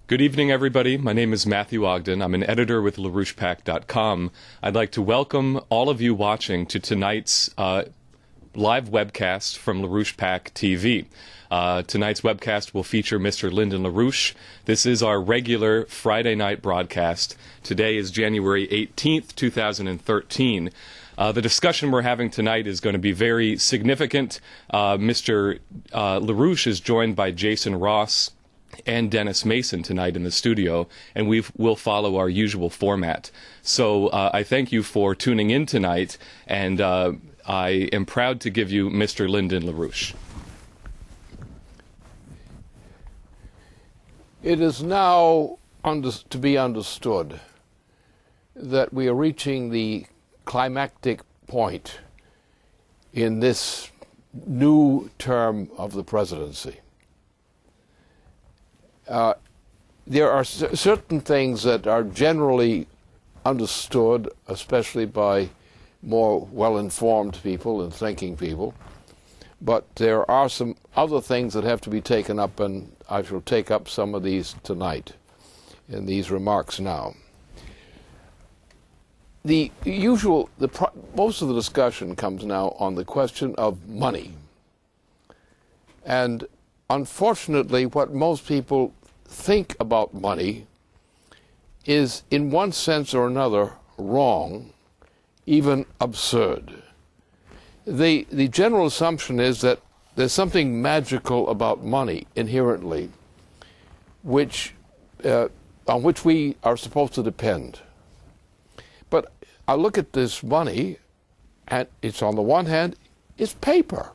Good evening, everybody. My name is Matthew Ogden. I'm an editor with LaRouchepack.com. I'd like to welcome all of you watching to tonight's live webcast from LaRouche Pack TV. Tonight's webcast will feature Mr. Lyndon LaRouche. This is our regular Friday night broadcast. Today is January 18th, 2013. The discussion we're having tonight is going to be very significant. Mr. LaRouche is joined by Jason Ross and Dennis Mason tonight in the studio, and we'll follow our usual format. So I thank you for tuning in tonight, and I am proud to give you Mr. Lyndon LaRouche. It is now to be understood that we are reaching the climactic point in this new term of the presidency. There are certain things that are generally understood, especially by more well-informed people and thinking people, but there are some other things that have to be taken up, and I shall take up some of these tonight in these remarks now. Most of the discussion comes now on the question of money. And unfortunately, what most people think about money is, in one sense or another, wrong, even absurd. The general assumption is that there's something magical about money inherently, on which we are supposed to depend. But I look at this money, and it's, on the one hand, it's paper.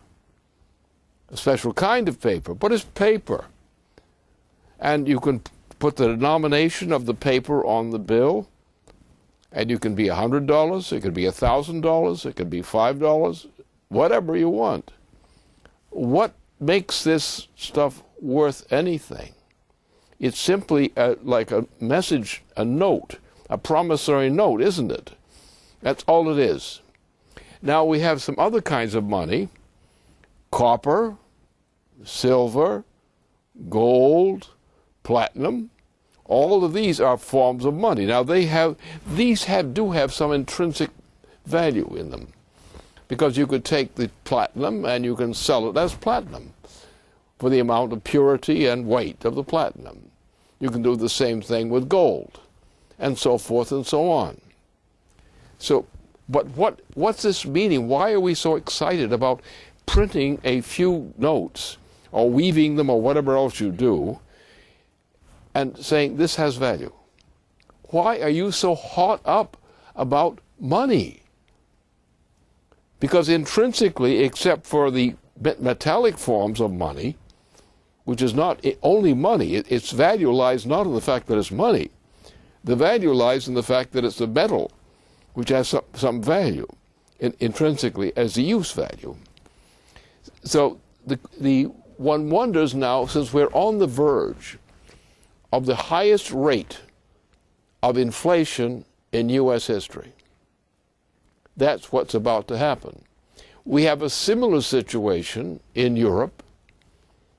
A special kind of paper, but it's paper. And you can put the denomination of the paper on the bill, and you can be $100, it could be $1,000, it could be $5, whatever you want. What makes this stuff worth anything? It's simply like a message, a note, a promissory note, isn't it? That's all it is. Now we have some other kinds of money: copper, silver, gold, platinum. All of these are forms of money. Now these do have some intrinsic value in them, because you could take the platinum and you can sell it as platinum for the amount of purity and weight of the platinum. You can do the same thing with gold, and so forth and so on. So, but what's this meaning? Why are we so excited about printing a few notes, or weaving them, or whatever else you do, and saying this has value? Why are you so hot up about money? Because intrinsically, except for the metallic forms of money, which is not only money, its value lies not in the fact that it's money. The value lies in the fact that it's a metal, which has some value intrinsically as the use value. So one wonders now, since we're on the verge of the highest rate of inflation in U.S. history, that's what's about to happen. We have a similar situation in Europe.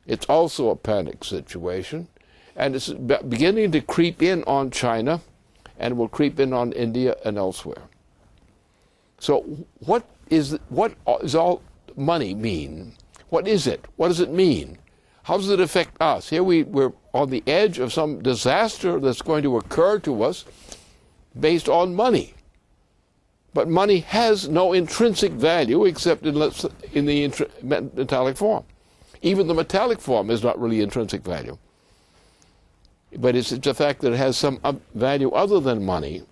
It's also a panic situation, and it's beginning to creep in on China, and will creep in on India and elsewhere. So what is all money mean? What is it? What does it mean? How does it affect us? Here we're on the edge of some disaster that's going to occur to us based on money. But money has no intrinsic value except in the metallic form. Even the metallic form is not really intrinsic value. But it's the fact that it has some value other than money,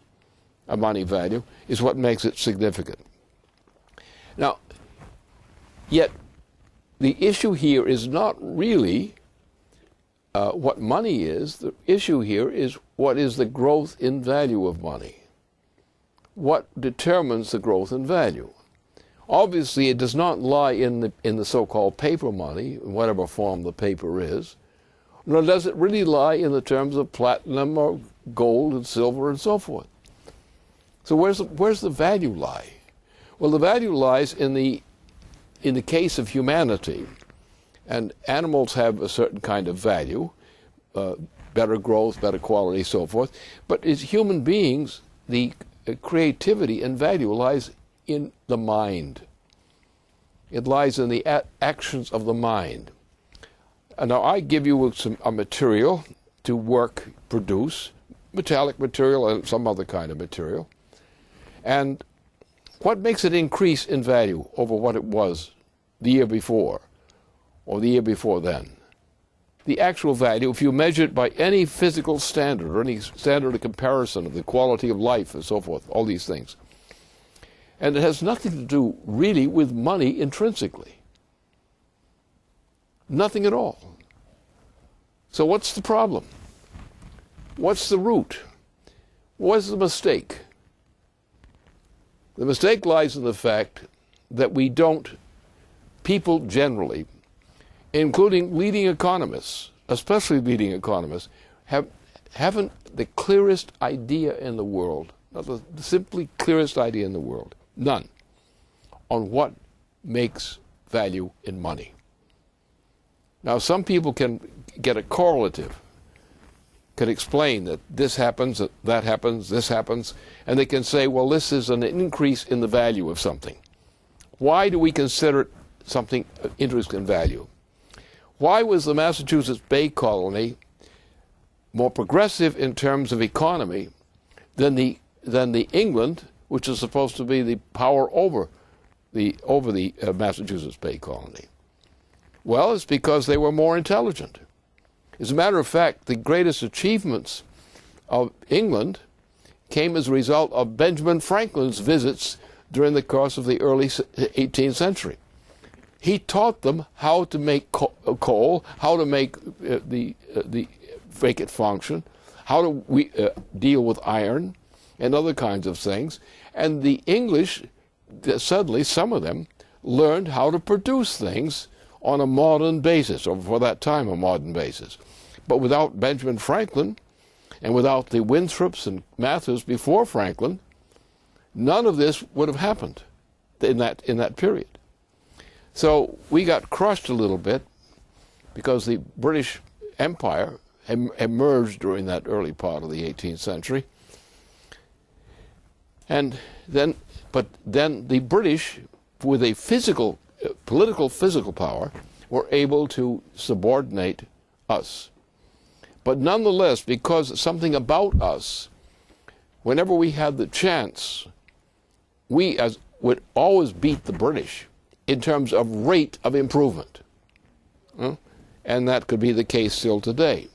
a money value, is what makes it significant. Now, yet the issue here is not really what money is. The issue here is what is the growth in value of money. What determines the growth in value? Obviously, it does not lie in the so-called paper money, in whatever form the paper is, nor does it really lie in the terms of platinum or gold and silver and so forth. So where's the value lie? Well, the value lies in the case of humanity, and animals have a certain kind of value, better growth, better quality, so forth. But as human beings, the creativity and value lies in the mind. It lies in the actions of the mind. And now I give you a material to produce, metallic material and some other kind of material. And what makes it increase in value over what it was the year before or the year before then? The actual value, if you measure it by any physical standard or any standard of comparison of the quality of life and so forth, all these things. And it has nothing to do really with money intrinsically. Nothing at all. So what's the problem? What's the root? What's the mistake? The mistake lies in the fact that people generally, including leading economists, especially leading economists, haven't the clearest idea in the world, not the simply clearest idea in the world, none, on what makes value in money. Now, some people can get a correlative, can explain that this happens, that happens, this happens, and they can say, well, this is an increase in the value of something. Why do we consider something interest in value? Why was the Massachusetts Bay Colony more progressive in terms of economy than the England, which is supposed to be the power over the Massachusetts Bay Colony? Well, it's because they were more intelligent. As a matter of fact, the greatest achievements of England came as a result of Benjamin Franklin's visits during the course of the early 18th century. He taught them how to make coal, how to make make it function, how to deal with iron and other kinds of things. And the English, suddenly, some of them, learned how to produce things on a modern basis, or for that time a modern basis. But without Benjamin Franklin, and without the Winthrops and Matthews before Franklin, none of this would have happened in that period. So we got crushed a little bit because the British Empire emerged during that early part of the 18th century. But then the British, with a political physical power, were able to subordinate us. But nonetheless, because something about us, whenever we had the chance, we would always beat the British in terms of rate of improvement. And that could be the case still today.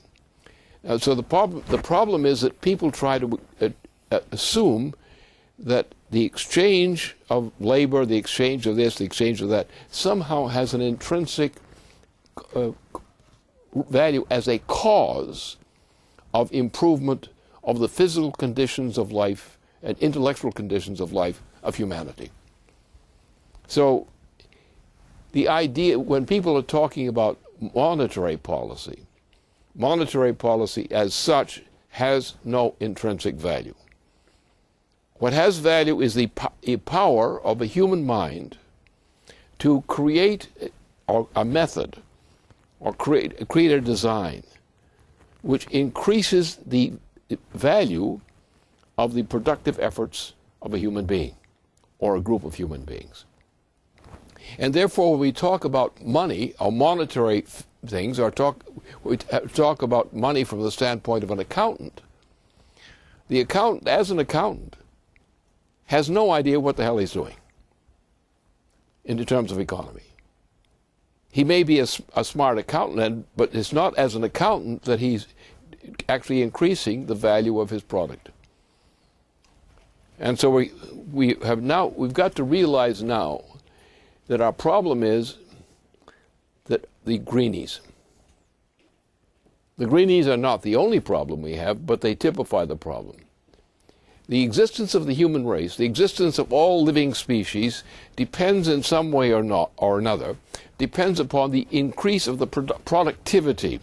So the problem is that people try to assume that the exchange of labor, the exchange of this, the exchange of that, somehow has an intrinsic value as a cause of improvement of the physical conditions of life and intellectual conditions of life of humanity. So the idea, when people are talking about monetary policy as such has no intrinsic value. What has value is the power of a human mind to create a method or create a design which increases the value of the productive efforts of a human being or a group of human beings. And therefore, when we talk about money or monetary things, or we talk about money from the standpoint of an accountant, the accountant, as an accountant, has no idea what the hell he's doing in terms of economy. He may be a smart accountant, but it's not as an accountant that he's actually increasing the value of his product. And so we've got to realize now that our problem is that the greenies are not the only problem we have, but they typify the problem. The existence of the human race, the existence of all living species, depends in some way or another, depends upon the increase of the productivity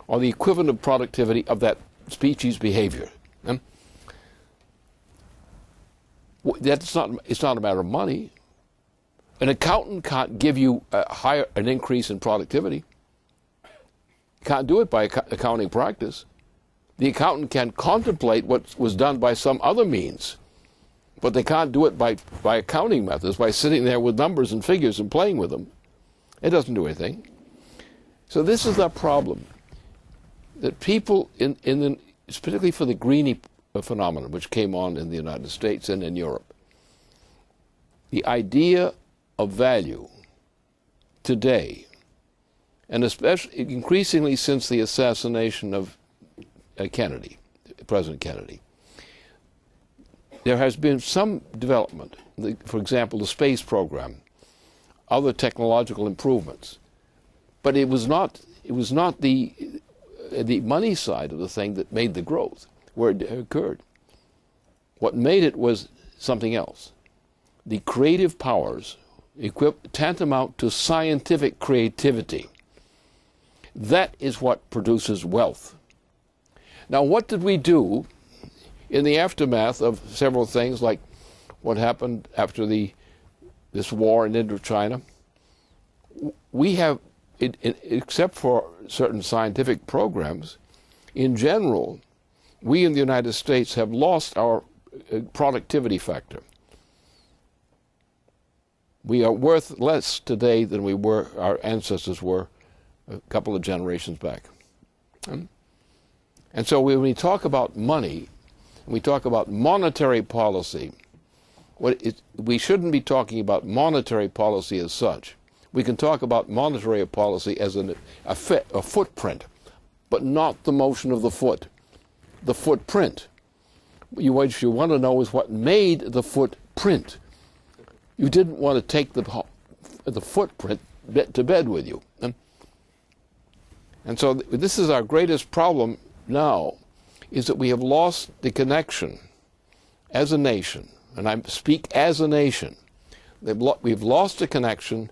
or the equivalent of productivity of that species' behavior. It's not a matter of money. An accountant can't give you an increase in productivity. You can't do it by accounting practice. The accountant can contemplate what was done by some other means, but they can't do it by accounting methods, by sitting there with numbers and figures and playing with them. It doesn't do anything. So this is the problem, that people, particularly for the greenie phenomenon, which came on in the United States and in Europe, the idea of value today, and especially increasingly since the assassination of Kennedy, President Kennedy, there has been some development. For example, the space program, other technological improvements, but it was not the money side of the thing that made the growth where it occurred. What made it was something else. The creative powers tantamount to scientific creativity. That is what produces wealth. Now, what did we do in the aftermath of several things, like what happened after this war in Indochina? We have, except for certain scientific programs, in general, we in the United States have lost our productivity factor. We are worth less today than our ancestors were a couple of generations back. And so when we talk about money, we talk about monetary policy, we shouldn't be talking about monetary policy as such. We can talk about monetary policy as a footprint, but not the motion of the foot. The footprint. What you want to know is what made the footprint. You didn't want to take the footprint to bed with you. And so this is our greatest problem now, is that we have lost the connection as a nation, and I speak as a nation. We've lost the connection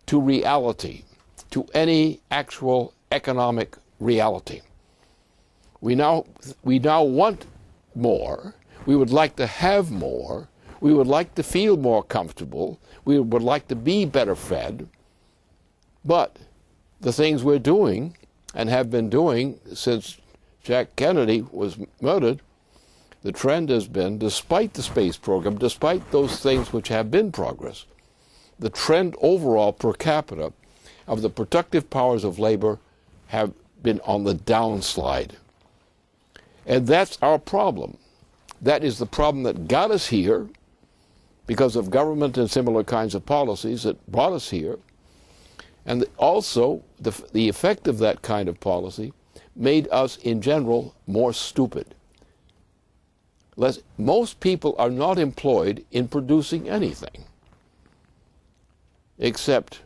to reality, to any actual economic reality. We now want more. We would like to have more. We would like to feel more comfortable. We would like to be better fed. But the things we're doing and have been doing since Jack Kennedy was murdered, the trend has been, despite the space program, despite those things which have been progress, the trend overall per capita of the productive powers of labor have been on the downslide. And that's our problem. That is the problem that got us here because of government and similar kinds of policies that brought us here. And also, the effect of that kind of policy made us, in general, more stupid. Most people are not employed in producing anything except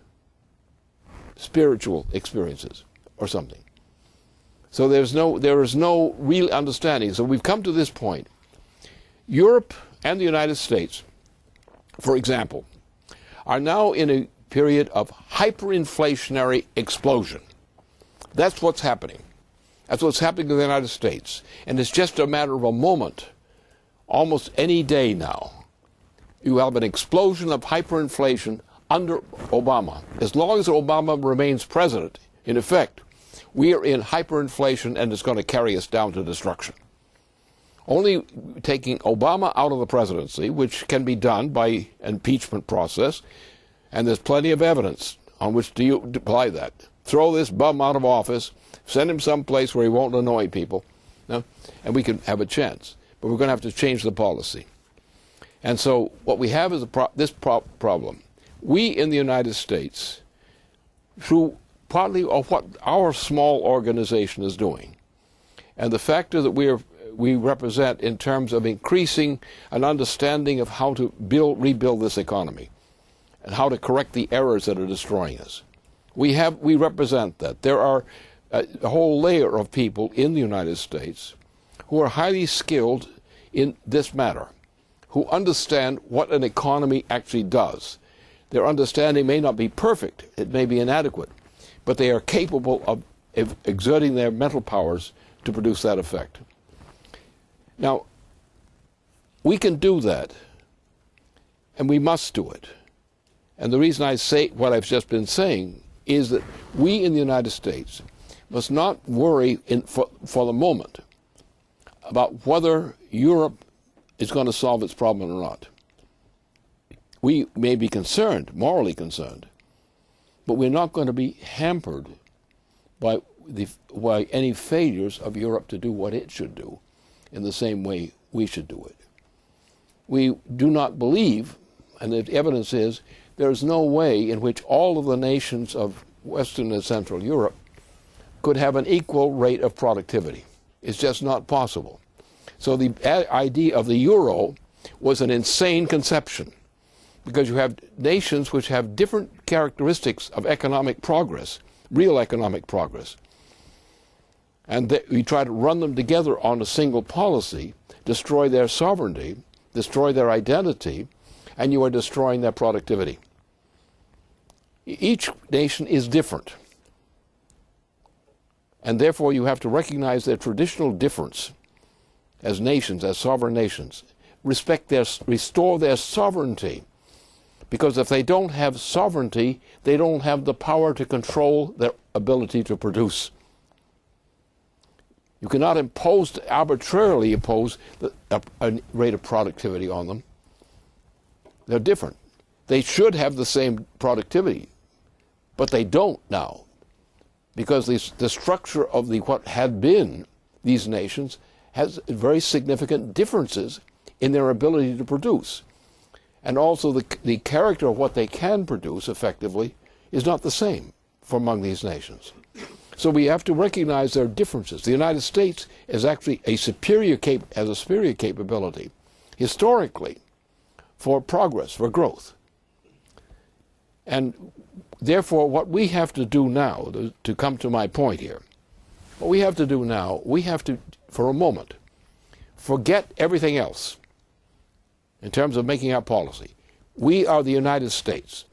spiritual experiences or something. So there is no real understanding. So we've come to this point. Europe and the United States, for example, are now in a period of hyperinflationary explosion. That's what's happening. That's what's happening in the United States. And it's just a matter of a moment, almost any day now. You have an explosion of hyperinflation under Obama. As long as Obama remains president, in effect, we are in hyperinflation, and it's going to carry us down to destruction. Only taking Obama out of the presidency, which can be done by impeachment process, and there's plenty of evidence on which to apply that. Throw this bum out of office, send him someplace where he won't annoy people, and we can have a chance. But we're going to have to change the policy. And so what we have is this problem. We in the United States, through partly of what our small organization is doing, and the factor that we represent in terms of increasing an understanding of how to rebuild this economy and how to correct the errors that are destroying us. We represent that. There are a whole layer of people in the United States who are highly skilled in this matter, who understand what an economy actually does. Their understanding may not be perfect, it may be inadequate, but they are capable of exerting their mental powers to produce that effect. Now, we can do that, and we must do it. And the reason I say what I've just been saying is that we in the United States, must not worry for the moment about whether Europe is going to solve its problem or not. We may be concerned, morally concerned, but we're not going to be hampered by any failures of Europe to do what it should do in the same way we should do it. We do not believe, and the evidence is, there is no way in which all of the nations of Western and Central Europe could have an equal rate of productivity. It's just not possible. So the idea of the euro was an insane conception, because you have nations which have different characteristics of economic progress, real economic progress, and we try to run them together on a single policy, destroy their sovereignty, destroy their identity, and you are destroying their productivity. Each nation is different, and therefore you have to recognize their traditional difference as nations, as sovereign nations, restore their sovereignty, because if they don't have sovereignty, they don't have the power to control their ability to produce. You cannot arbitrarily impose a rate of productivity on them. They're different. They should have the same productivity, but they don't now, because the structure of what had been these nations has very significant differences in their ability to produce. And also the character of what they can produce effectively is not the same among these nations. So we have to recognize their differences. The United States is actually has a superior capability historically for progress, for growth. And therefore what we have to do now, to come to my point here, what we have to do now, we have to, for a moment, forget everything else in terms of making our policy. We are the United States.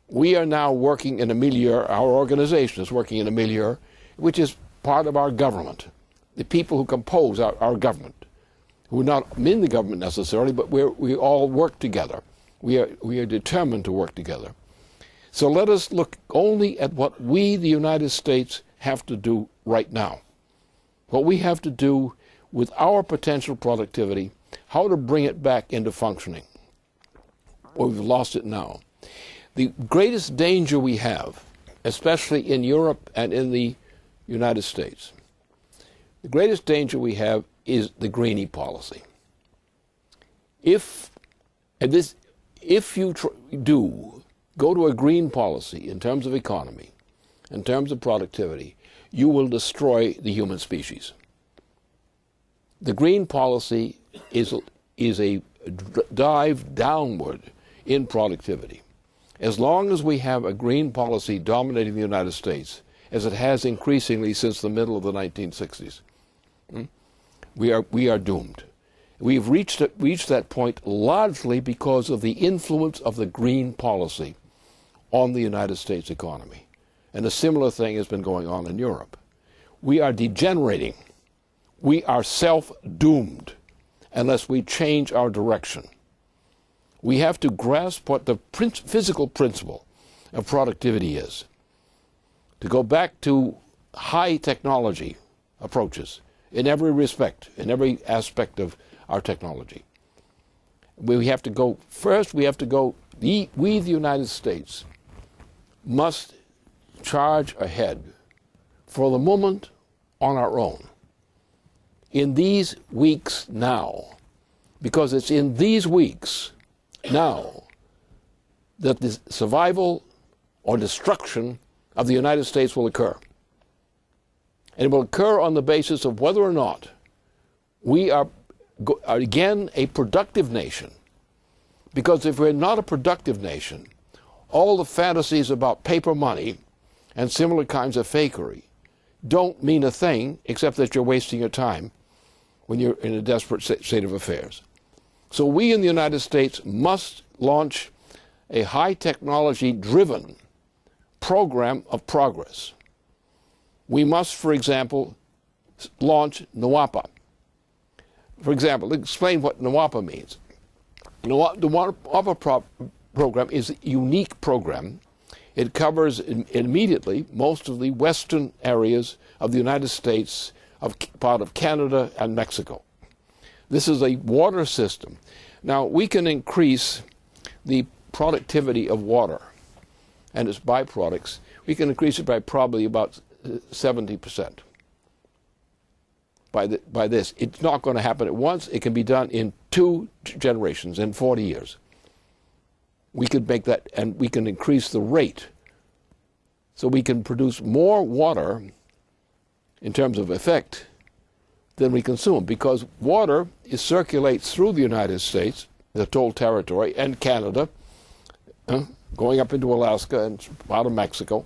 We are now working in a milieu, our organization is working in a milieu, which is part of our government. The people who compose our government, who are not in the government necessarily, but we all work together. We are determined to work together. So let us look only at what we, the United States, have to do right now. What we have to do with our potential productivity, how to bring it back into functioning. Well, we've lost it now. The greatest danger we have, especially in Europe and in the United States, the greatest danger we have is the greenie policy. If you go to a green policy in terms of economy, in terms of productivity, you will destroy the human species. The green policy is a dive downward in productivity. As long as we have a green policy dominating the United States, as it has increasingly since the middle of the 1960s, we are doomed. We've reached that point largely because of the influence of the green policy on the United States economy. And a similar thing has been going on in Europe. We are degenerating. We are self-doomed unless we change our direction. We have to grasp what the physical principle of productivity is. To go back to high technology approaches in every respect, in every aspect of our technology. We have to go, we, the United States, must charge ahead for the moment on our own. In these weeks now, because it's in these weeks now that the survival or destruction of the United States will occur. And it will occur on the basis of whether or not we are again a productive nation. Because if we're not a productive nation, all the fantasies about paper money and similar kinds of fakery don't mean a thing except that you're wasting your time when you're in a desperate state of affairs. So we in the United States must launch a high technology driven program of progress. We must, for example, launch NWAPA. For example, explain what NWAPA means. The NWAPA program is a unique program It covers immediately most of the western areas of the United States, part of Canada and Mexico. This is a water system. Now, we can increase the productivity of water and its byproducts. We can increase it by probably about 70%. By this. It's not going to happen at once. It can be done in 2 generations, in 40 years. We could make that, and we can increase the rate. So we can produce more water in terms of effect than we consume, because water circulates through the United States, the total territory, and Canada, going up into Alaska and out of Mexico.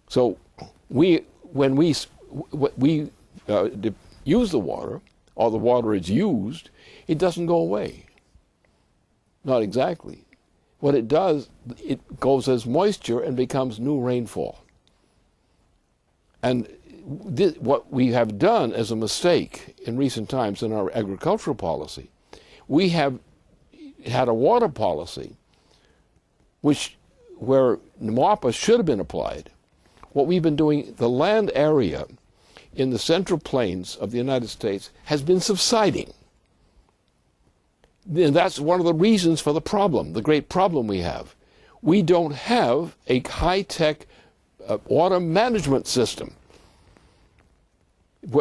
So when we use the water, or the water is used, it doesn't go away. Not exactly. What it does, it goes as moisture and becomes new rainfall. And what we have done as a mistake in recent times in our agricultural policy, we have had a water policy where NMWAPA should have been applied. What we've been doing, the land area in the central plains of the United States has been subsiding. And that's one of the reasons for the problem, the great problem we have. We don't have a high-tech water management system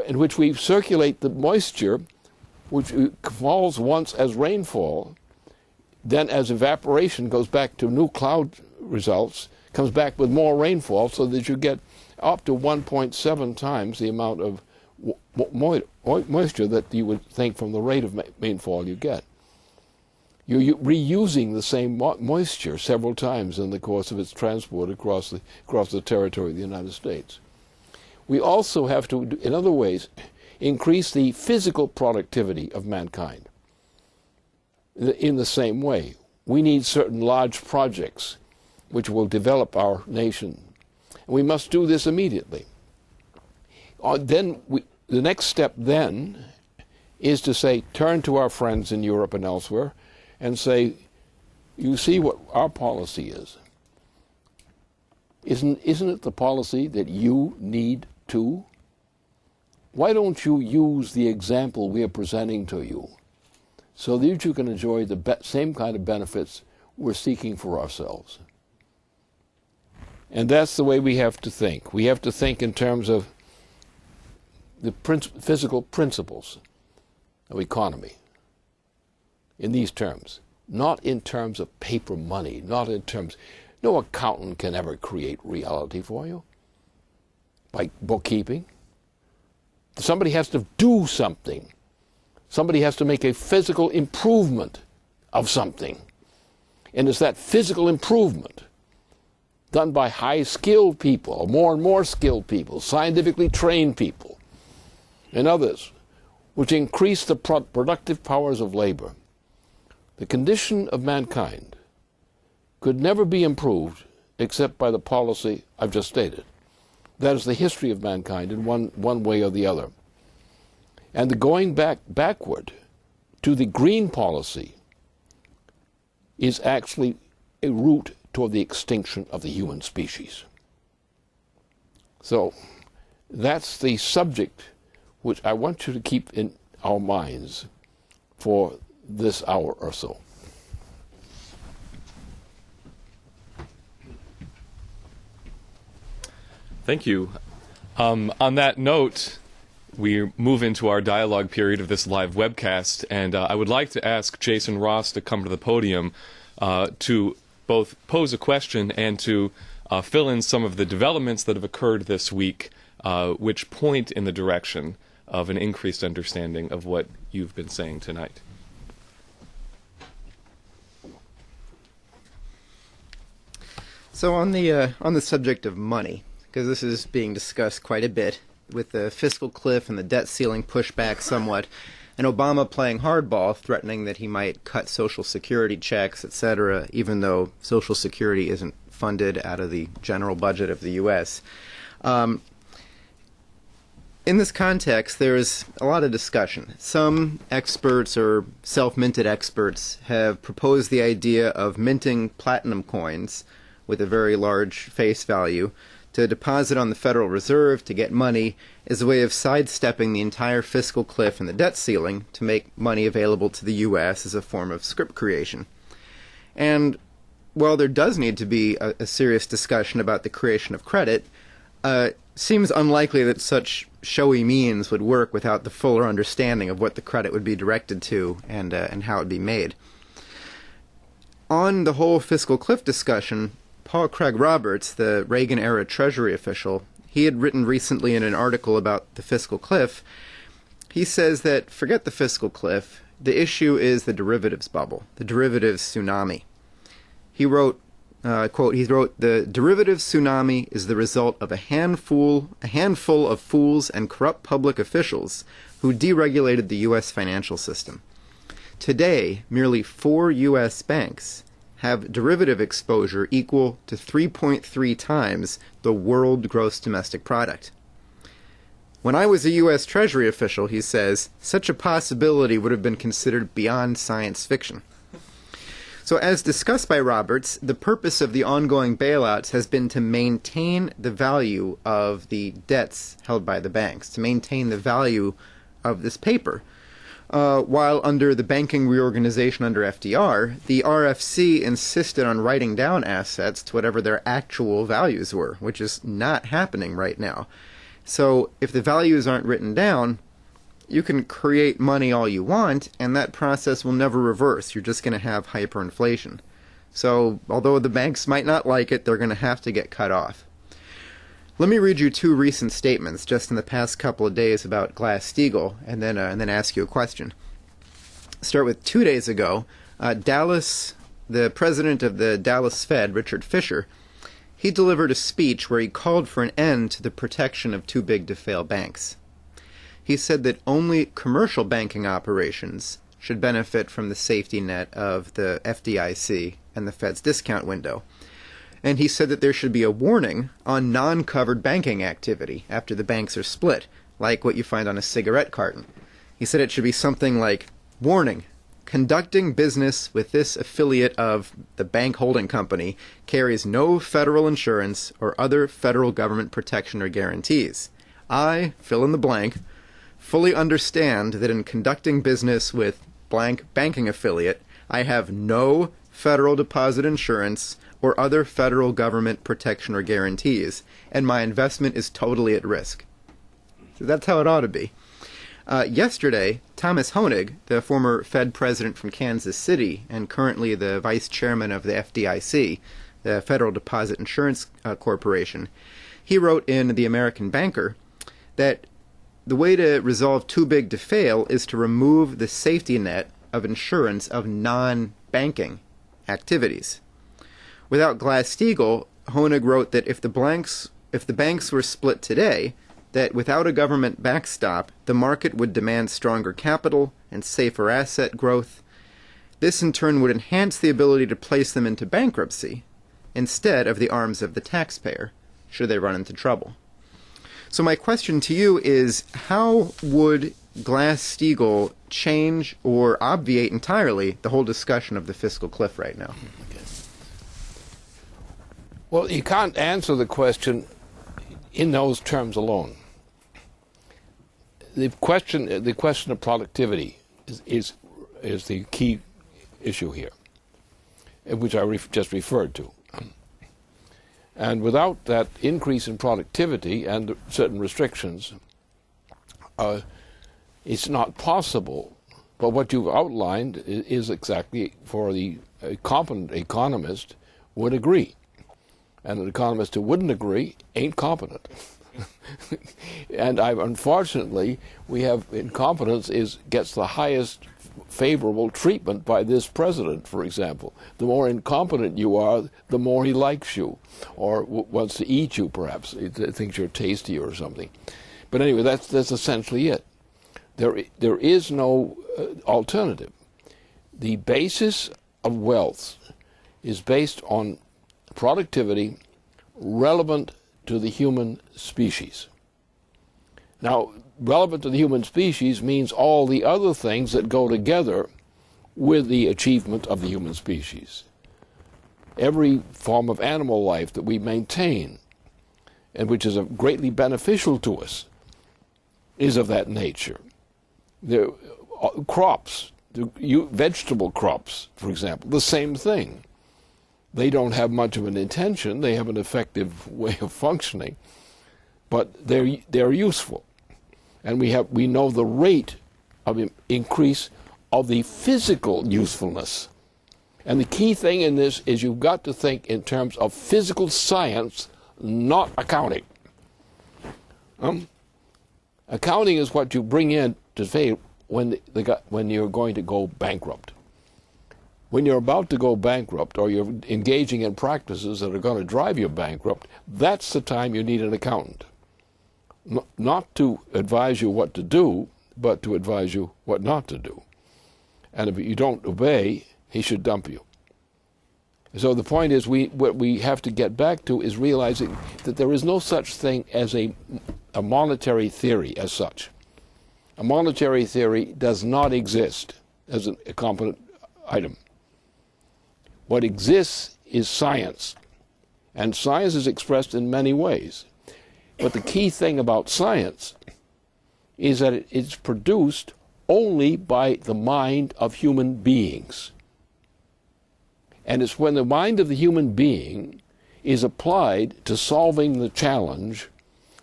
in which we circulate the moisture, which falls once as rainfall, then as evaporation goes back to new cloud results, comes back with more rainfall, so that you get up to 1.7 times the amount of moisture that you would think from the rate of rainfall you get. You're reusing the same moisture several times in the course of its transport across the territory of the United States. We also have to, in other ways, increase the physical productivity of mankind. In the same way, we need certain large projects which will develop our nation. And we must do this immediately. The next step then is to say, turn to our friends in Europe and elsewhere and say, you see what our policy is. Isn't it the policy that you need too? Why don't you use the example we are presenting to you so that you can enjoy the same kind of benefits we're seeking for ourselves? And that's the way we have to think. We have to think in terms of the physical principles of economy in these terms, not in terms of paper money, not in terms... No accountant can ever create reality for you by bookkeeping. Somebody has to do something. Somebody has to make a physical improvement of something. And it's that physical improvement done by high-skilled people, more and more skilled people, scientifically trained people, and others, which increase the productive powers of labor. The condition of mankind could never be improved except by the policy I've just stated. That is the history of mankind in one way or the other. And the going backward to the green policy is actually a route toward the extinction of the human species. So that's the subject which I want you to keep in our minds for this hour or so. Thank you. On that note, we move into our dialogue period of this live webcast, and I would like to ask Jason Ross to come to the podium to both pose a question and to fill in some of the developments that have occurred this week, which point in the direction of an increased understanding of what you've been saying tonight. So on the subject of money, because this is being discussed quite a bit, with the fiscal cliff and the debt ceiling pushed back somewhat, and Obama playing hardball, threatening that he might cut Social Security checks, etc., even though Social Security isn't funded out of the general budget of the U.S. In this context, there is a lot of discussion. Some experts or self-minted experts have proposed the idea of minting platinum coins with a very large face value to deposit on the Federal Reserve to get money is a way of sidestepping the entire fiscal cliff and the debt ceiling to make money available to the U.S. as a form of scrip creation. And while there does need to be a serious discussion about the creation of credit, seems unlikely that such showy means would work without the fuller understanding of what the credit would be directed to and how it would be made. On the whole fiscal cliff discussion, Paul Craig Roberts, the Reagan-era Treasury official, he had written recently in an article about the fiscal cliff, he says that forget the fiscal cliff, the issue is the derivatives bubble, the derivatives tsunami. He wrote, quote, "The derivatives tsunami is the result of a handful of fools and corrupt public officials who deregulated the U.S. financial system. Today, merely 4 U.S. banks have derivative exposure equal to 3.3 times the world gross domestic product. When I was a U.S. Treasury official," he says, "such a possibility would have been considered beyond science fiction." So as discussed by Roberts, the purpose of the ongoing bailouts has been to maintain the value of the debts held by the banks, to maintain the value of this paper. While under the banking reorganization under FDR, the RFC insisted on writing down assets to whatever their actual values were, which is not happening right now. So if the values aren't written down, you can create money all you want, and that process will never reverse. You're just going to have hyperinflation. So although the banks might not like it, they're going to have to get cut off. Let me read you 2 recent statements just in the past couple of days about Glass-Steagall, and then ask you a question. Start with 2 days ago. Dallas, the president of the Dallas Fed, Richard Fisher, he delivered a speech where he called for an end to the protection of too-big-to-fail banks. He said that only commercial banking operations should benefit from the safety net of the FDIC and the Fed's discount window. And he said that there should be a warning on non-covered banking activity after the banks are split, like what you find on a cigarette carton. He said it should be something like, "Warning, conducting business with this affiliate of the bank holding company carries no federal insurance or other federal government protection or guarantees. I, fill in the blank, fully understand that in conducting business with blank banking affiliate, I have no federal deposit insurance or other federal government protection or guarantees, and my investment is totally at risk." So that's how it ought to be. Yesterday, Thomas Honig, the former Fed president from Kansas City and currently the vice chairman of the FDIC, the Federal Deposit Insurance Corporation, he wrote in The American Banker that the way to resolve too big to fail is to remove the safety net of insurance of non-banking activities. Without Glass-Steagall, Honig wrote that if the banks were split today, that without a government backstop, the market would demand stronger capital and safer asset growth. This in turn would enhance the ability to place them into bankruptcy instead of the arms of the taxpayer, should they run into trouble. So my question to you is, how would Glass-Steagall change or obviate entirely the whole discussion of the fiscal cliff right now? Well, you can't answer the question in those terms alone. The question of productivity is the key issue here, which I just referred to. And without that increase in productivity and certain restrictions, it's not possible. But what you've outlined is exactly for the competent economist would agree. And an economist who wouldn't agree ain't competent. And unfortunately, we have incompetence gets the highest favorable treatment by this president, for example. The more incompetent you are, the more he likes you, or wants to eat you, perhaps. He thinks you're tasty or something. But anyway, that's essentially it. There is no alternative. The basis of wealth is based on productivity relevant to the human species. Now, relevant to the human species means all the other things that go together with the achievement of the human species. every form of animal life that we maintain, and which is greatly beneficial to us, is of that nature. The crops, vegetable crops, for example, the same thing. They don't have much of an intention. They have an effective way of functioning, but they're useful, and we know the rate of increase of the physical usefulness. And the key thing in this is you've got to think in terms of physical science, not accounting. Accounting is what you bring in to say when you're going to go bankrupt. When you're about to go bankrupt, or you're engaging in practices that are going to drive you bankrupt, that's the time you need an accountant. Not to advise you what to do, but to advise you what not to do. And if you don't obey, he should dump you. So the point is, what we have to get back to is realizing that there is no such thing as a monetary theory as such. A monetary theory does not exist as a competent item. What exists is science, and science is expressed in many ways. But the key thing about science is that it's produced only by the mind of human beings. And it's when the mind of the human being is applied to solving the challenge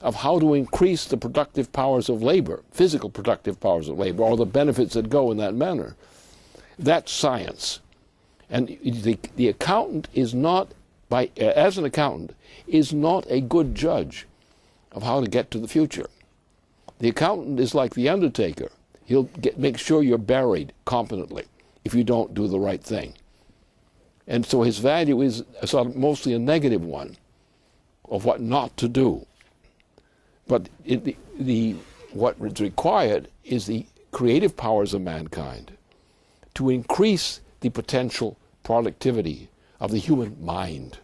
of how to increase the productive powers of labor, physical productive powers of labor, or the benefits that go in that manner. That's science. And the accountant is not, as an accountant, is not a good judge of how to get to the future. The accountant is like the undertaker. He'll make sure you're buried competently if you don't do the right thing. And so his value is sort of mostly a negative one of what not to do. But what is required is the creative powers of mankind to increase the potential productivity of the human mind.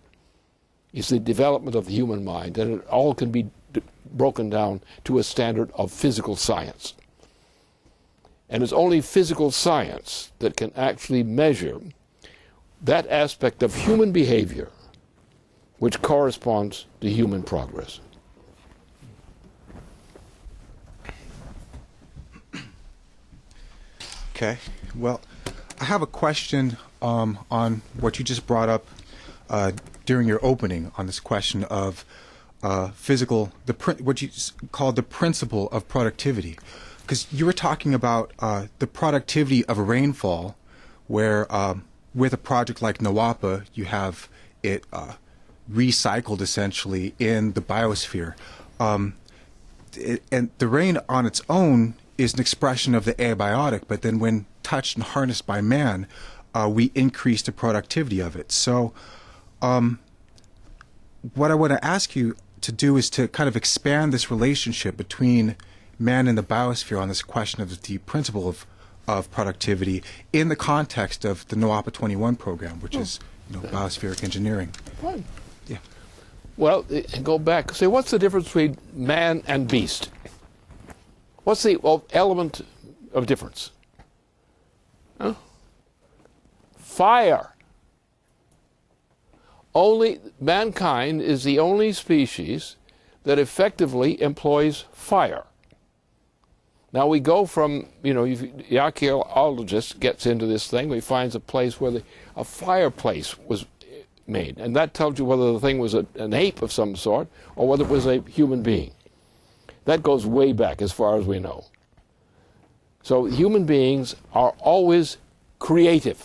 It's the development of the human mind, and it all can be broken down to a standard of physical science. And it's only physical science that can actually measure that aspect of human behavior which corresponds to human progress. Okay. Well, I have a question on what you just brought up during your opening on this question of what you called the principle of productivity. Because you were talking about the productivity of a rainfall, where with a project like NWAPA, you have it recycled essentially in the biosphere. And the rain on its own is an expression of the abiotic, but then when touched and harnessed by man, we increase the productivity of it. So what I want to ask you to do is to kind of expand this relationship between man and the biosphere on this question of the principle of productivity in the context of the NWAPA 21 program, which is biospheric engineering. Fine. Yeah. Well, go back. Say, what's the difference between man and beast? What's the element of difference? Huh? Fire. Only mankind is the only species that effectively employs fire. Now we go from, the archaeologist gets into this thing, he finds a place where a fireplace was made, and that tells you whether the thing was an ape of some sort or whether it was a human being. That goes way back as far as we know. So human beings are always creative.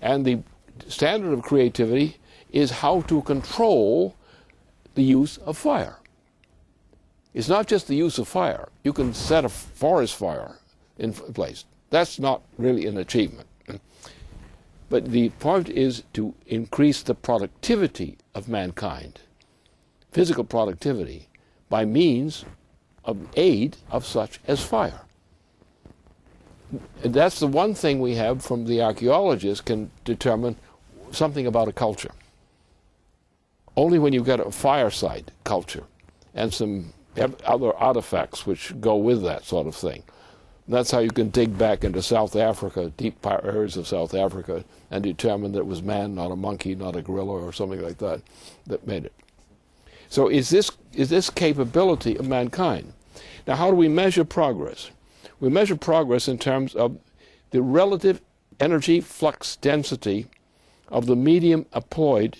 And the standard of creativity is how to control the use of fire. It's not just the use of fire. You can set a forest fire in place. That's not really an achievement. But the point is to increase the productivity of mankind, physical productivity, by means of aid of such as fire. And that's the one thing we have from the archaeologists can determine something about a culture. Only when you've got a fireside culture and some other artifacts which go with that sort of thing. That's how you can dig back into South Africa, deep areas of South Africa, and determine that it was man, not a monkey, not a gorilla, or something like that, that made it. So is this capability of mankind? Now, how do we measure progress? We measure progress in terms of the relative energy flux density of the medium employed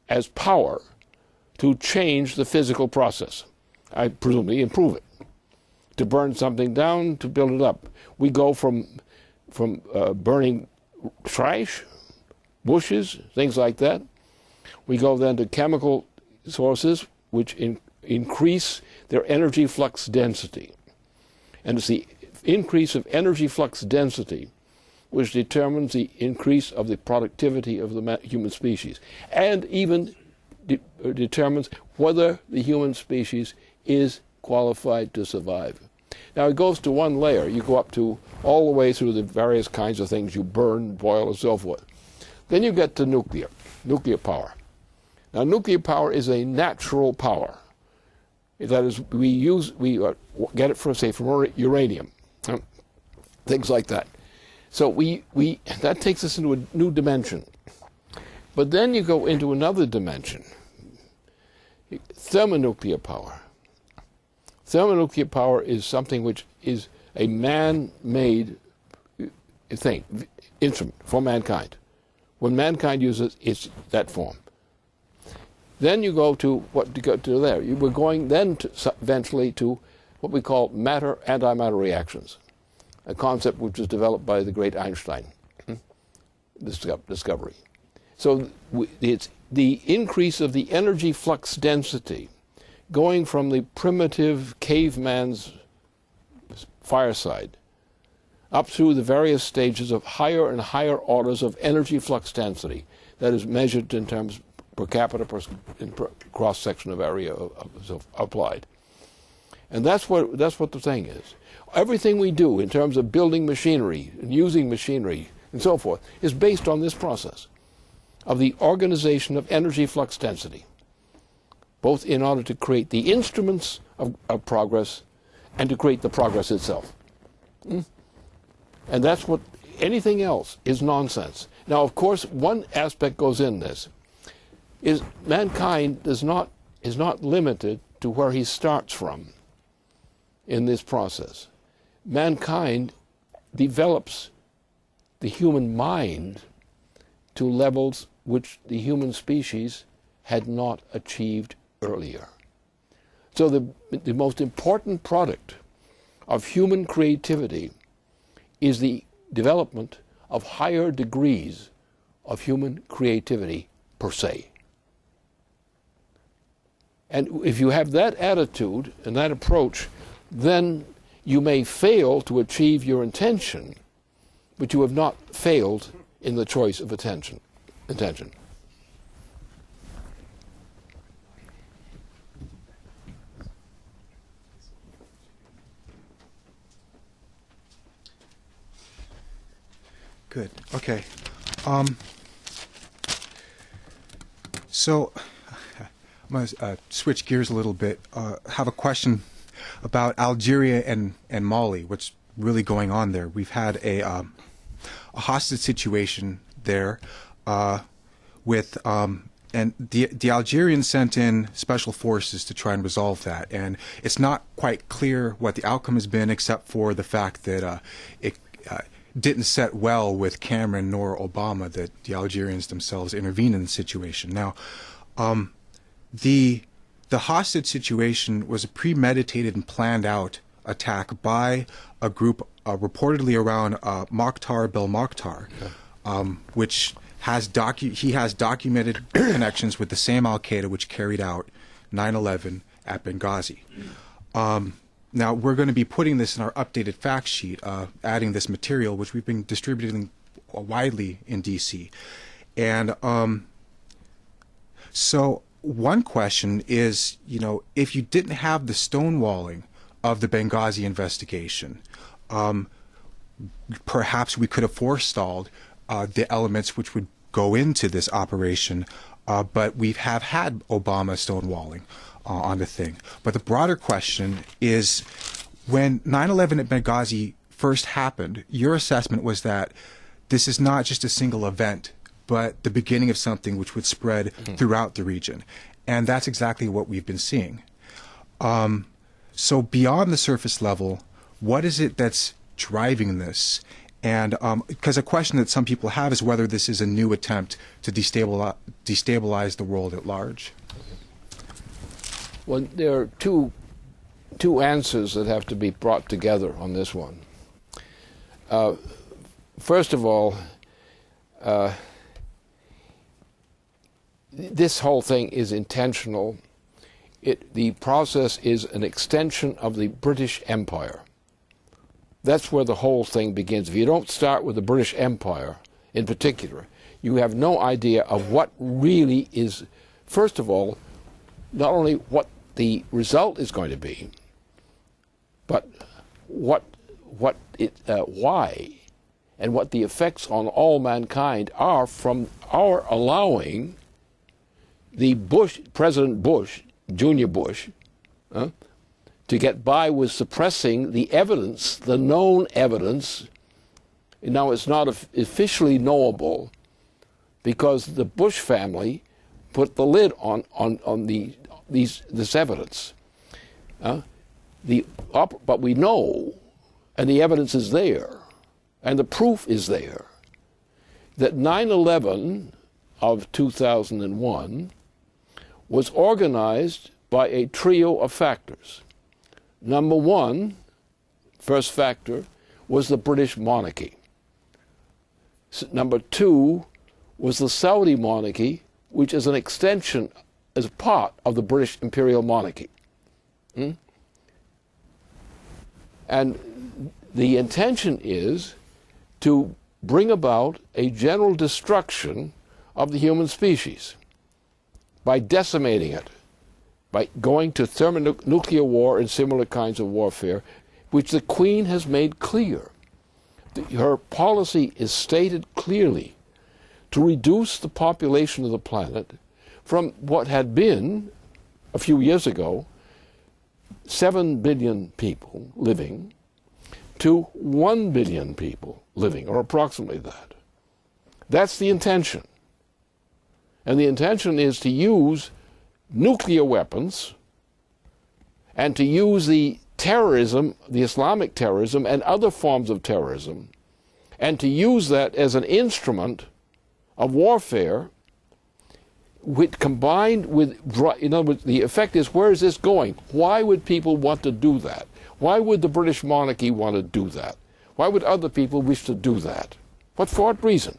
as power to change the physical process. I presumably improve it. To burn something down, to build it up. We go from burning trash, bushes, things like that. We go then to chemical sources which increase their energy flux density. And it's the increase of energy flux density which determines the increase of the productivity of the human species, and even determines whether the human species is qualified to survive. Now it goes to one layer. You go up to all the way through the various kinds of things you burn, boil, and so forth. Then you get to nuclear power. Now nuclear power is a natural power. That is, we get it from, say, from uranium, things like that. So that takes us into a new dimension. But then you go into another dimension, thermonuclear power. Thermonuclear power is something which is a man-made thing, instrument for mankind. When mankind uses it, it's that form. Then you go to there. We're going then eventually to what we call matter-antimatter reactions, a concept which was developed by the great Einstein discovery. So it's the increase of the energy flux density going from the primitive caveman's fireside up through the various stages of higher and higher orders of energy flux density that is measured in terms per capita cross-section of area applied. And that's what the thing is. Everything we do in terms of building machinery and using machinery and so forth is based on this process of the organization of energy flux density, both in order to create the instruments of progress and to create the progress itself. And that's what anything else is nonsense. Now, of course, one aspect goes in this, is mankind is not limited to where he starts from in this process. Mankind develops the human mind to levels which the human species had not achieved earlier. So the most important product of human creativity is the development of higher degrees of human creativity per se. And if you have that attitude and that approach, then you may fail to achieve your intention, but you have not failed in the choice of intention. Good. Okay. So I'm going to switch gears a little bit. Have a question about Algeria and Mali. What's really going on there? We've had a hostage situation there with and the Algerians sent in special forces to try and resolve that, and it's not quite clear what the outcome has been, except for the fact that it didn't set well with Cameron nor Obama, that the Algerians themselves intervened in the situation. Now, the hostage situation was a premeditated and planned out attack by a group reportedly around Mokhtar Belmokhtar, which has documented connections with the same Al-Qaeda which carried out 9/11 at Benghazi. Now, we're going to be putting this in our updated fact sheet, adding this material, which we've been distributing widely in D.C. And so one question is, if you didn't have the stonewalling of the Benghazi investigation, perhaps we could have forestalled the elements which would go into this operation, but we have had Obama stonewalling on the thing. But the broader question is, when 9/11 at Benghazi first happened, your assessment was that this is not just a single event, but the beginning of something which would spread throughout the region. And that's exactly what we've been seeing. So beyond the surface level, what is it that's driving this? And because a question that some people have is whether this is a new attempt to destabilize the world at large. Well, there are two answers that have to be brought together on this one. First of all, this whole thing is intentional. The process is an extension of the British Empire. That's where the whole thing begins. If you don't start with the British Empire in particular, you have no idea of what really is, first of all, not only what the result is going to be, but why and what the effects on all mankind are from our allowing the President Bush, Junior Bush, to get by with suppressing the evidence, the known evidence. Now it's not officially knowable because the Bush family put the lid on this evidence. But we know, and the evidence is there, and the proof is there, that 9/11 of 2001 was organized by a trio of factors. Number one, first factor, was the British monarchy. Number two was the Saudi monarchy, which is an extension, as part of the British imperial monarchy. And the intention is to bring about a general destruction of the human species by decimating it, by going to thermonuclear war and similar kinds of warfare, which the Queen has made clear. Her policy is stated clearly to reduce the population of the planet from what had been, a few years ago, 7 billion people living to 1 billion people living, or approximately that. That's the intention. And the intention is to use nuclear weapons and to use the terrorism, the Islamic terrorism and other forms of terrorism, and to use that as an instrument of warfare, which combined with, in other words, the effect is, where is this going? Why would people want to do that? Why would the British monarchy want to do that? Why would other people wish to do that? For what reason?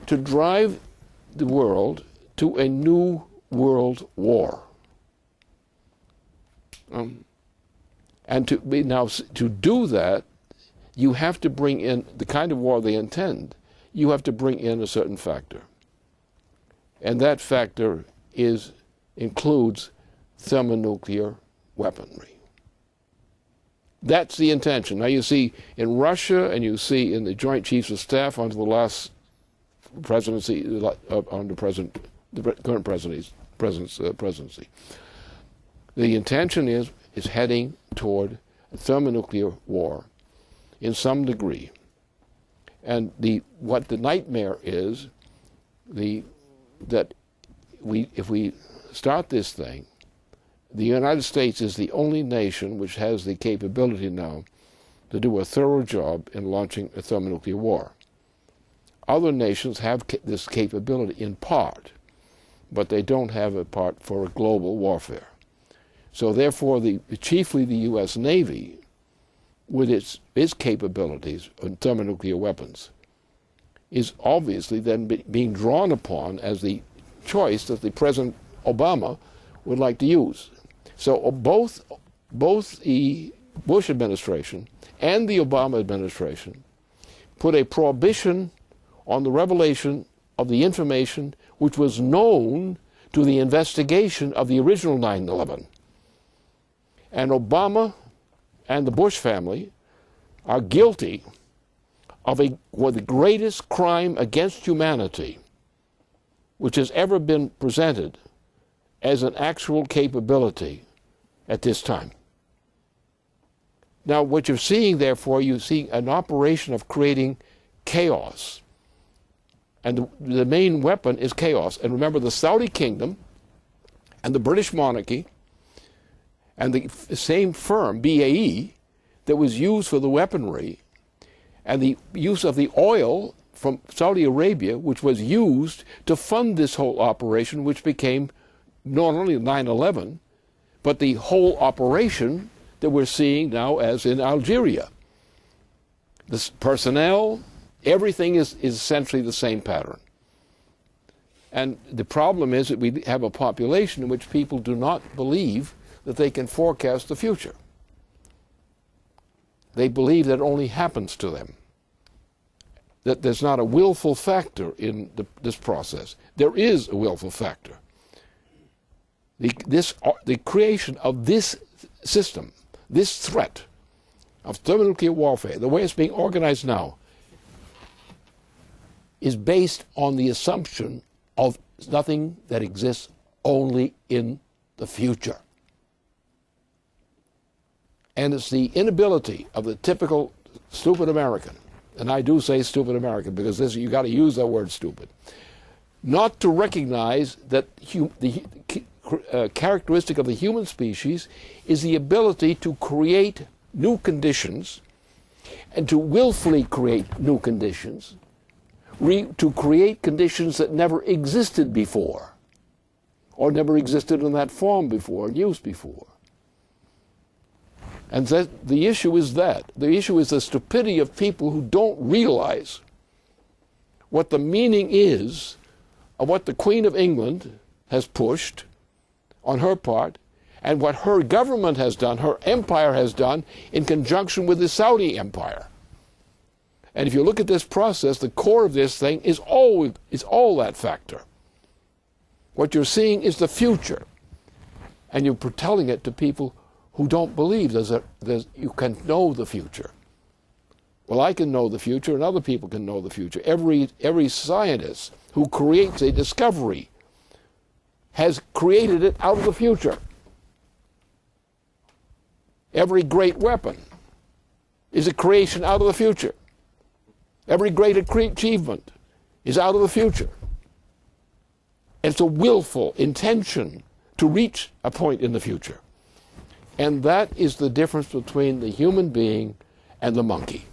To drive the world to a new world war. And to do that, you have to bring in the kind of war they intend. You have to bring in a certain factor. And that factor includes thermonuclear weaponry. That's the intention. Now you see in Russia, and you see in the Joint Chiefs of Staff under the last presidency, under the current presidency, the intention is heading toward a thermonuclear war in some degree. And what the nightmare is, that if we start this thing, the United States is the only nation which has the capability now to do a thorough job in launching a thermonuclear war. Other nations have this capability in part, but they don't have a part for a global warfare. So therefore, chiefly the U.S. Navy, with its capabilities in thermonuclear weapons, is obviously then being drawn upon as the choice that the President Obama would like to use. So both the Bush administration and the Obama administration put a prohibition on the revelation of the information which was known to the investigation of the original 9/11. And Obama and the Bush family are guilty of one of the greatest crime against humanity which has ever been presented as an actual capability at this time. Now, what you're seeing, therefore, you're seeing an operation of creating chaos. And the main weapon is chaos. And remember, the Saudi kingdom and the British monarchy and the same firm, BAE, that was used for the weaponry, and the use of the oil from Saudi Arabia, which was used to fund this whole operation, which became not only 9/11, but the whole operation that we're seeing now as in Algeria. The personnel, everything is essentially the same pattern. And the problem is that we have a population in which people do not believe that they can forecast the future. They believe that it only happens to them, that there's not a willful factor in this process. There is a willful factor. The creation of this system, this threat of thermonuclear warfare, the way it's being organized now, is based on the assumption of nothing that exists only in the future. And it's the inability of the typical stupid American, and I do say stupid American because you got to use that word stupid, not to recognize that the characteristic of the human species is the ability to create new conditions and to willfully create new conditions, to create conditions that never existed before or never existed in that form before and used before. And the issue is that. The issue is the stupidity of people who don't realize what the meaning is of what the Queen of England has pushed on her part and what her government has done, her empire has done in conjunction with the Saudi empire. And if you look at this process, the core of this thing is all that factor. What you're seeing is the future. And you're telling it to people who don't believe you can know the future. Well, I can know the future, and other people can know the future. Every scientist who creates a discovery has created it out of the future. Every great weapon is a creation out of the future. Every great achievement is out of the future. It's a willful intention to reach a point in the future. And that is the difference between the human being and the monkey.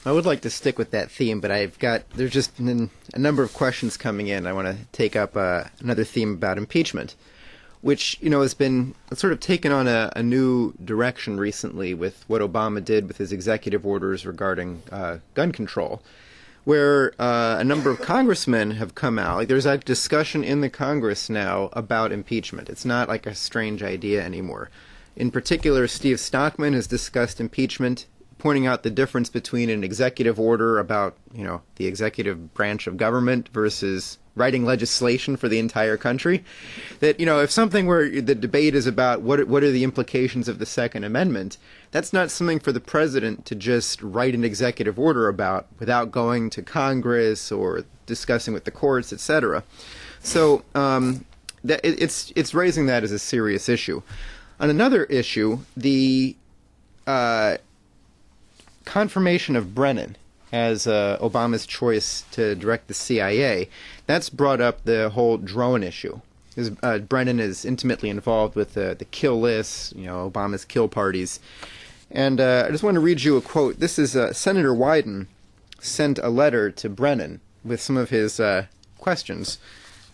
I would like to stick with that theme, but there's just been a number of questions coming in. I want to take up another theme about impeachment, which, has been sort of taken on a new direction recently with what Obama did with his executive orders regarding gun control, where a number of congressmen have come out. Like, there's a discussion in the Congress now about impeachment. It's not like a strange idea anymore. In particular, Steve Stockman has discussed impeachment, pointing out the difference between an executive order about, the executive branch of government versus writing legislation for the entire country. That, if something where the debate is about what are the implications of the Second Amendment, that's not something for the president to just write an executive order about without going to Congress or discussing with the courts, etc. So it's raising that as a serious issue. On another issue, the confirmation of Brennan as Obama's choice to direct the CIA, that's brought up the whole drone issue. Because Brennan is intimately involved with the kill lists, Obama's kill parties. And I just want to read you a quote. This is Senator Wyden sent a letter to Brennan with some of his questions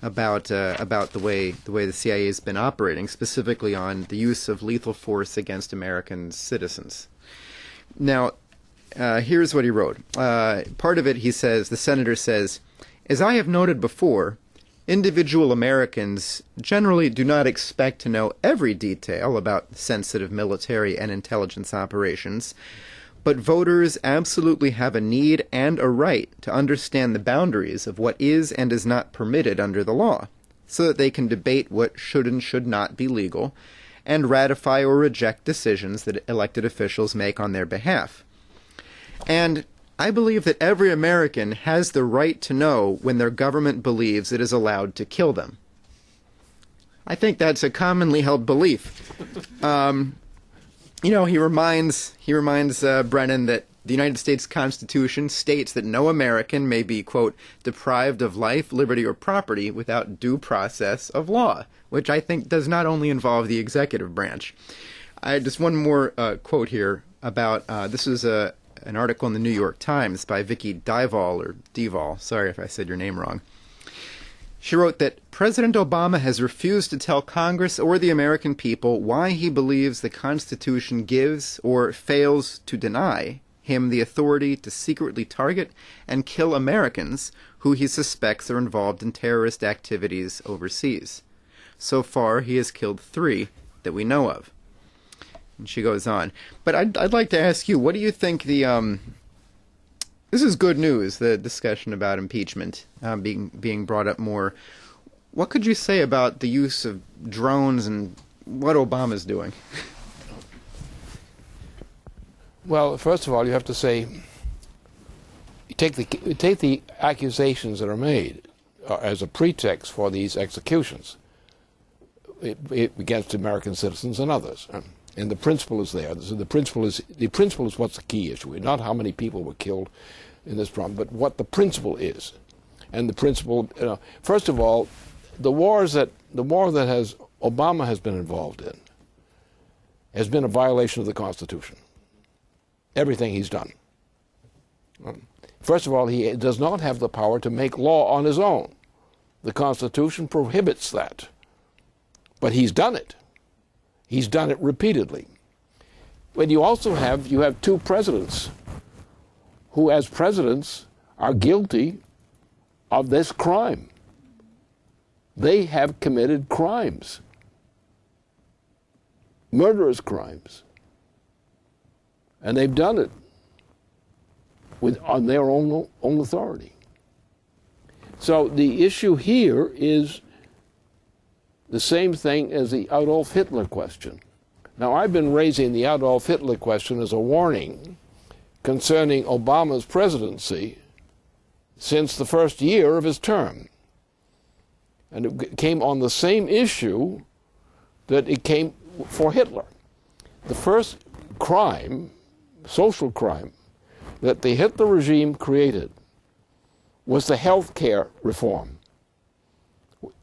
about the way the CIA has been operating, specifically on the use of lethal force against American citizens. Now, here's what he wrote. Part of it, the senator says, "As I have noted before, individual Americans generally do not expect to know every detail about sensitive military and intelligence operations, but voters absolutely have a need and a right to understand the boundaries of what is and is not permitted under the law, so that they can debate what should and should not be legal, and ratify or reject decisions that elected officials make on their behalf." And I believe that every American has the right to know when their government believes it is allowed to kill them. I think that's a commonly held belief. He reminds Brennan that the United States Constitution states that no American may be, quote, deprived of life, liberty, or property without due process of law, which I think does not only involve the executive branch. Just one more quote here about, this is an article in the New York Times by Vicky Deval, sorry if I said your name wrong. She wrote that President Obama has refused to tell Congress or the American people why he believes the Constitution gives or fails to deny him the authority to secretly target and kill Americans who he suspects are involved in terrorist activities overseas. So far, he has killed 3 that we know of. And she goes on. But I'd like to ask you, what do you think this is good news, the discussion about impeachment being brought up more. What could you say about the use of drones and what Obama's doing? Well, first of all, you have to say, take the accusations that are made as a pretext for these executions against American citizens and others, and the principle is there. So the principle is what's the key issue, not how many people were killed in this problem, but what the principle is. And the principle, first of all, the war that Obama has been involved in has been a violation of the Constitution. Everything he's done. First of all, he does not have the power to make law on his own. The Constitution prohibits that. But he's done it. He's done it repeatedly. But you also have 2 presidents who, as presidents, are guilty of this crime. They have committed crimes, murderous crimes. And they've done it on their own authority. So the issue here is the same thing as the Adolf Hitler question. Now, I've been raising the Adolf Hitler question as a warning concerning Obama's presidency since the first year of his term. And it came on the same issue that it came for Hitler. The first crime, social crime, that the Hitler regime created was the health care reform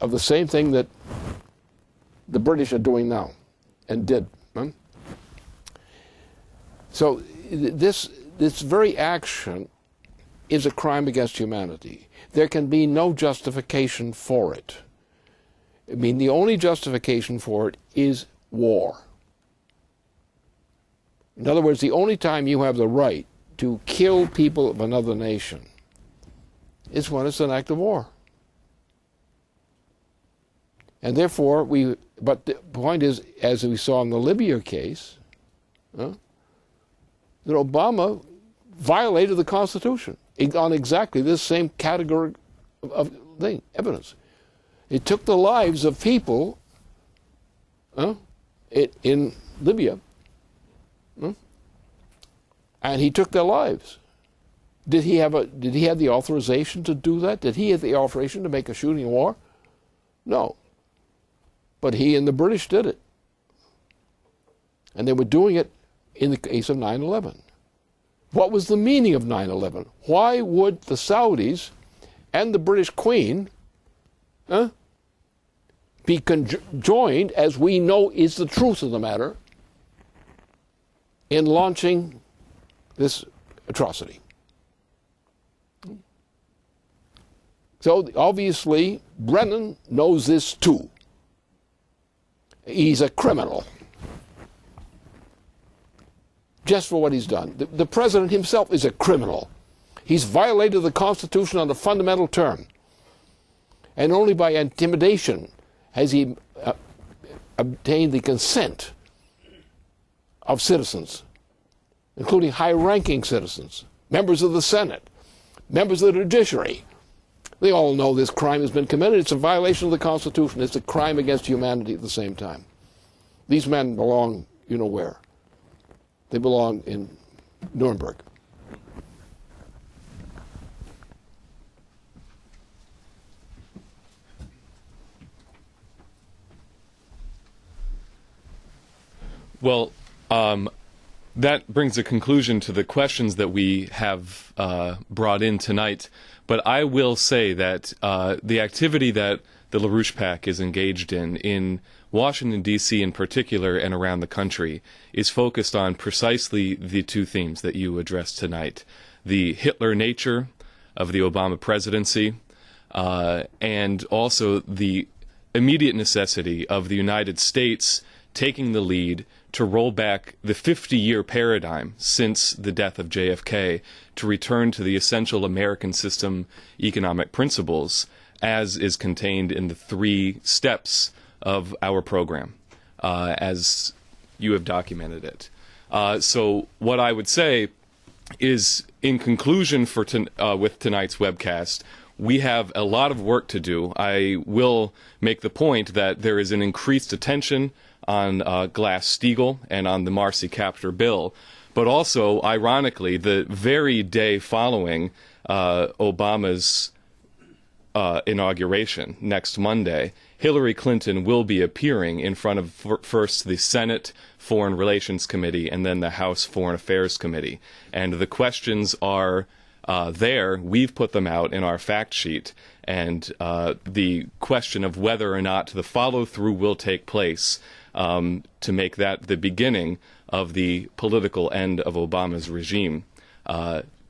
of the same thing that the British are doing now and did. So this very action is a crime against humanity. There can be no justification for it. I mean, the only justification for it is war. In other words, the only time you have the right to kill people of another nation is when it's an act of war. And therefore, but the point is, as we saw in the Libya case, that Obama violated the Constitution on exactly this same category of evidence. It took the lives of people in Libya, and he took their lives. Did he have the authorization to do that? Did he have the authorization to make a shooting war? No. But he and the British did it. And they were doing it in the case of 9/11. What was the meaning of 9/11? Why would the Saudis and the British Queen be joined, as we know is the truth of the matter, in launching this atrocity? So obviously, Brennan knows this too. He's a criminal. Just for what he's done. The president himself is a criminal. He's violated the Constitution on a fundamental term. And only by intimidation has he obtained the consent of citizens, including high-ranking citizens, members of the Senate, members of the judiciary. They all know this crime has been committed. It's a violation of the Constitution. It's a crime against humanity at the same time. These men belong, you know where. They belong in Nuremberg. Well, that brings a conclusion to the questions that we have brought in tonight. But I will say that the activity that the LaRouche PAC is engaged in Washington, D.C. in particular and around the country, is focused on precisely the two themes that you addressed tonight: the Hitler nature of the Obama presidency, and also the immediate necessity of the United States taking the lead to roll back the 50-year paradigm since the death of JFK to return to the essential American system economic principles as is contained in the 3 steps of our program, as you have documented it. So what I would say is, in conclusion with tonight's webcast, we have a lot of work to do. I will make the point that there is an increased attention on Glass-Steagall and on the Marcy-Kaptur bill, but also, ironically, the very day following Obama's inauguration, next Monday, Hillary Clinton will be appearing in front of first the Senate Foreign Relations Committee and then the House Foreign Affairs Committee. And the questions are there. We've put them out in our fact sheet. And the question of whether or not the follow-through will take place to make that the beginning of the political end of Obama's regime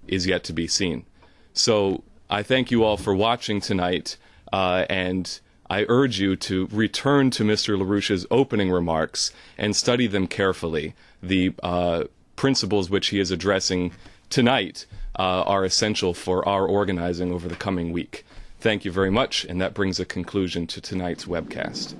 is yet to be seen. So I thank you all for watching tonight, and I urge you to return to Mr. LaRouche's opening remarks and study them carefully. The principles which he is addressing tonight are essential for our organizing over the coming week. Thank you very much, and that brings a conclusion to tonight's webcast.